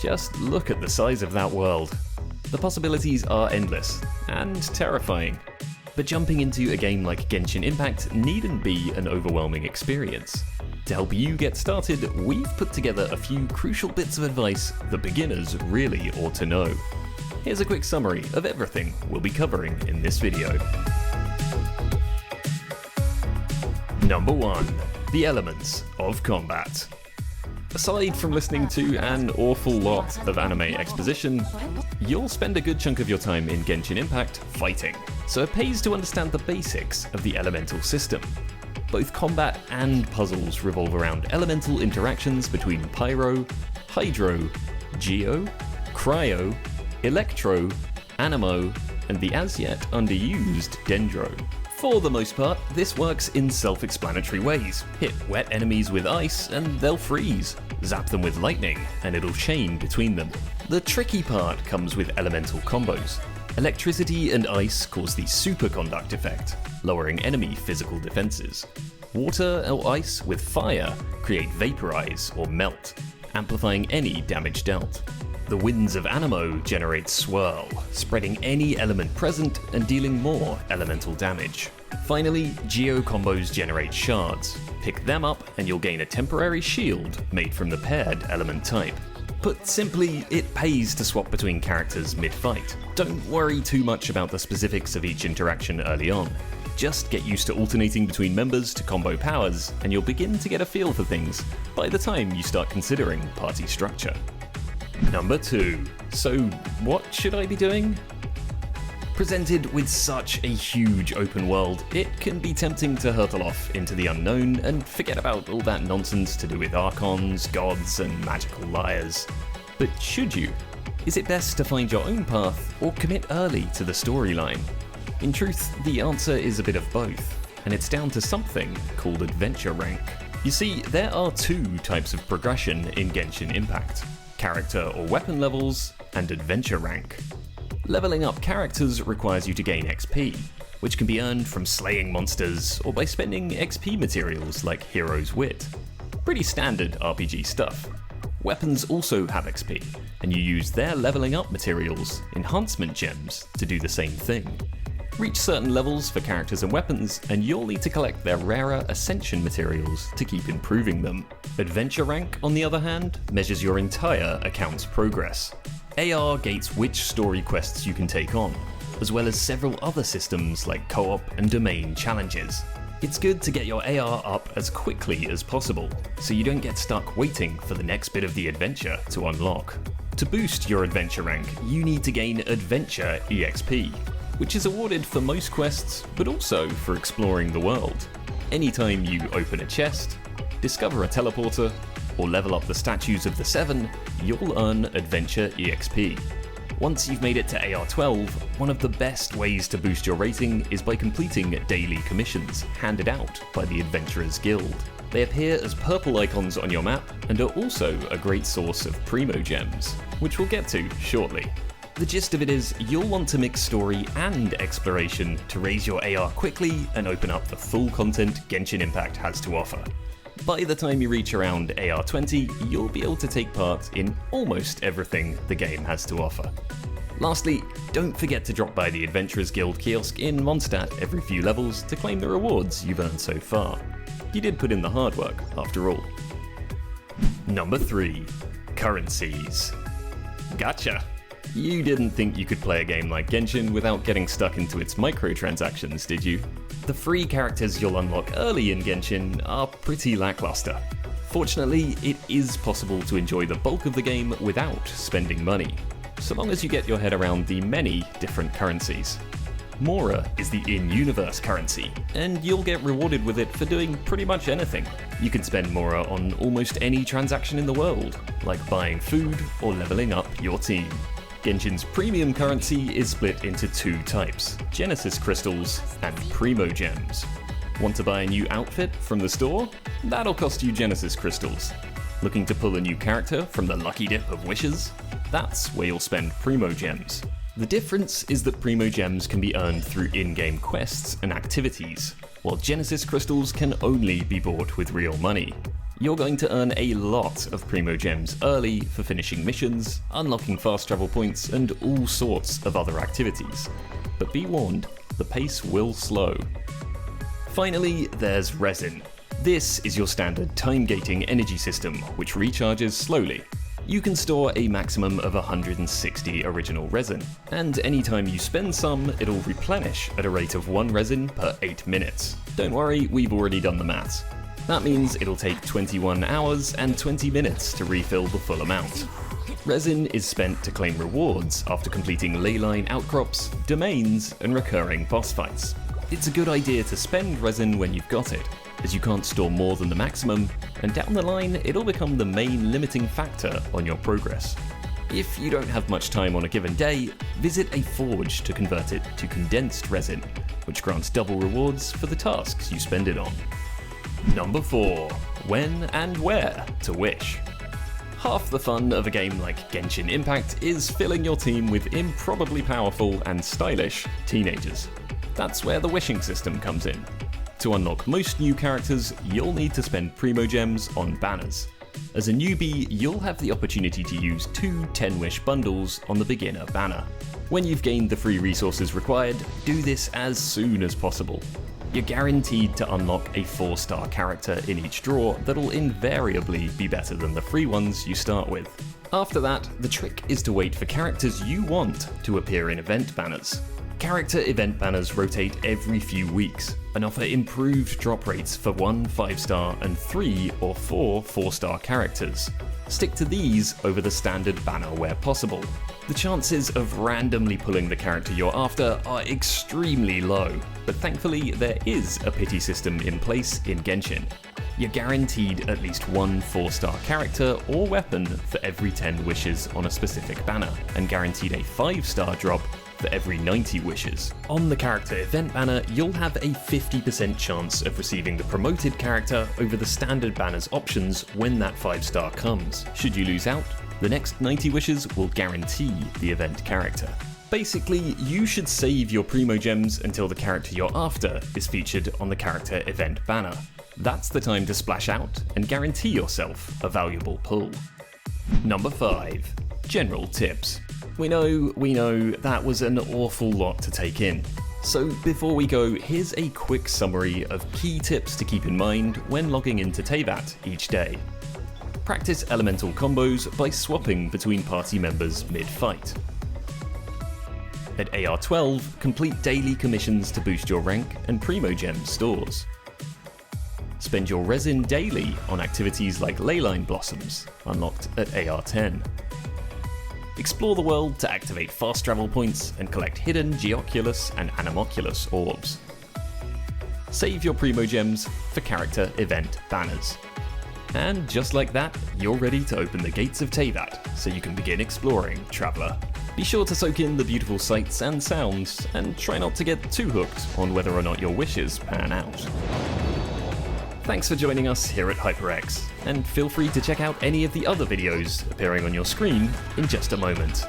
Just look at the size of that world. The possibilities are endless and terrifying. But jumping into a game like Genshin Impact needn't be an overwhelming experience. To help you get started, we've put together a few crucial bits of advice that beginners really ought to know. Here's a quick summary of everything we'll be covering in this video. Number 1. The elements of combat. Aside from listening to an awful lot of anime exposition, you'll spend a good chunk of your time in Genshin Impact fighting, so it pays to understand the basics of the elemental system. Both combat and puzzles revolve around elemental interactions between Pyro, Hydro, Geo, Cryo, Electro, Anemo, and the as yet underused Dendro. For the most part, this works in self-explanatory ways. Hit wet enemies with ice and they'll freeze. Zap them with lightning and it'll chain between them. The tricky part comes with elemental combos. Electricity and ice cause the superconduct effect, lowering enemy physical defenses. Water or ice with fire create vaporize or melt, amplifying any damage dealt. The winds of Anemo generate swirl, spreading any element present and dealing more elemental damage. Finally, Geo combos generate shards. Pick them up and you'll gain a temporary shield made from the paired element type. Put simply, it pays to swap between characters mid-fight. Don't worry too much about the specifics of each interaction early on. Just get used to alternating between members to combo powers and you'll begin to get a feel for things by the time you start considering party structure. Number 2. So what should I be doing? Presented with such a huge open world, it can be tempting to hurtle off into the unknown and forget about all that nonsense to do with archons, gods, and magical liars. But should you? Is it best to find your own path or commit early to the storyline? In truth, the answer is a bit of both, and it's down to something called adventure rank. You see, there are 2 types of progression in Genshin Impact: character or weapon levels, and adventure rank. Leveling up characters requires you to gain XP, which can be earned from slaying monsters or by spending XP materials like Hero's Wit. Pretty standard RPG stuff. Weapons also have XP, and you use their leveling up materials, enhancement gems, to do the same thing. Reach certain levels for characters and weapons, and you'll need to collect their rarer Ascension materials to keep improving them. Adventure rank, on the other hand, measures your entire account's progress. AR gates which story quests you can take on, as well as several other systems like co-op and domain challenges. It's good to get your AR up as quickly as possible, so you don't get stuck waiting for the next bit of the adventure to unlock. To boost your adventure rank, you need to gain Adventure EXP, which is awarded for most quests, but also for exploring the world. Anytime you open a chest, discover a teleporter, or level up the statues of the 7, you'll earn Adventure EXP. Once you've made it to AR12, one of the best ways to boost your rating is by completing daily commissions handed out by the Adventurers Guild. They appear as purple icons on your map and are also a great source of Primo Gems, which we'll get to shortly. The gist of it is, you'll want to mix story and exploration to raise your AR quickly and open up the full content Genshin Impact has to offer. By the time you reach around AR20, you'll be able to take part in almost everything the game has to offer. Lastly, don't forget to drop by the Adventurers Guild kiosk in Mondstadt every few levels to claim the rewards you've earned so far. You did put in the hard work, after all. Number 3. Currencies. Gotcha! You didn't think you could play a game like Genshin without getting stuck into its microtransactions, did you? The free characters you'll unlock early in Genshin are pretty lackluster. Fortunately, it is possible to enjoy the bulk of the game without spending money, so long as you get your head around the many different currencies. Mora is the in-universe currency, and you'll get rewarded with it for doing pretty much anything. You can spend Mora on almost any transaction in the world, like buying food or leveling up your team. Genshin's premium currency is split into 2 types: Genesis Crystals and Primo Gems. Want to buy a new outfit from the store? That'll cost you Genesis Crystals. Looking to pull a new character from the lucky dip of wishes? That's where you'll spend Primo Gems. The difference is that Primo Gems can be earned through in-game quests and activities, while Genesis Crystals can only be bought with real money. You're going to earn a lot of Primogems early for finishing missions, unlocking fast travel points, and all sorts of other activities. But be warned, the pace will slow. Finally, there's Resin. This is your standard time-gating energy system, which recharges slowly. You can store a maximum of 160 original resin, and anytime you spend some, it'll replenish at a rate of 1 resin per 8 minutes. Don't worry, we've already done the maths. That means it'll take 21 hours and 20 minutes to refill the full amount. Resin is spent to claim rewards after completing leyline outcrops, domains, and recurring boss fights. It's a good idea to spend resin when you've got it, as you can't store more than the maximum, and down the line it'll become the main limiting factor on your progress. If you don't have much time on a given day, visit a forge to convert it to condensed resin, which grants double rewards for the tasks you spend it on. Number 4. When and where to wish. Half the fun of a game like Genshin Impact is filling your team with improbably powerful and stylish teenagers. That's where the wishing system comes in. To unlock most new characters, you'll need to spend Primogems on banners. As a newbie, you'll have the opportunity to use 2 10-wish bundles on the beginner banner. When you've gained the free resources required, do this as soon as possible. You're guaranteed to unlock a 4-star character in each draw that'll invariably be better than the free ones you start with. After that, the trick is to wait for characters you want to appear in event banners. Character event banners rotate every few weeks and offer improved drop rates for 1 5-star and 3 or 4 4-star characters. Stick to these over the standard banner where possible. The chances of randomly pulling the character you're after are extremely low, but thankfully there is a pity system in place in Genshin. You're guaranteed at least 1 4-star character or weapon for every 10 wishes on a specific banner, and guaranteed a 5-star drop for every 90 wishes. On the character event banner, you'll have a 50% chance of receiving the promoted character over the standard banner's options when that 5-star comes. Should you lose out, the next 90 wishes will guarantee the event character. Basically, you should save your Primogems until the character you're after is featured on the character event banner. That's the time to splash out and guarantee yourself a valuable pull. Number 5. General tips. We know, that was an awful lot to take in. So before we go, here's a quick summary of key tips to keep in mind when logging into Teyvat each day. Practice elemental combos by swapping between party members mid-fight. At AR12, complete daily commissions to boost your rank and Primogem stores. Spend your resin daily on activities like Leyline Blossoms, unlocked at AR10. Explore the world to activate fast travel points and collect hidden Geoculus and Anemoculus orbs. Save your Primogems for character event banners. And just like that, you're ready to open the gates of Teyvat, so you can begin exploring, traveller. Be sure to soak in the beautiful sights and sounds, and try not to get too hooked on whether or not your wishes pan out. Thanks for joining us here at HyperX, and feel free to check out any of the other videos appearing on your screen in just a moment.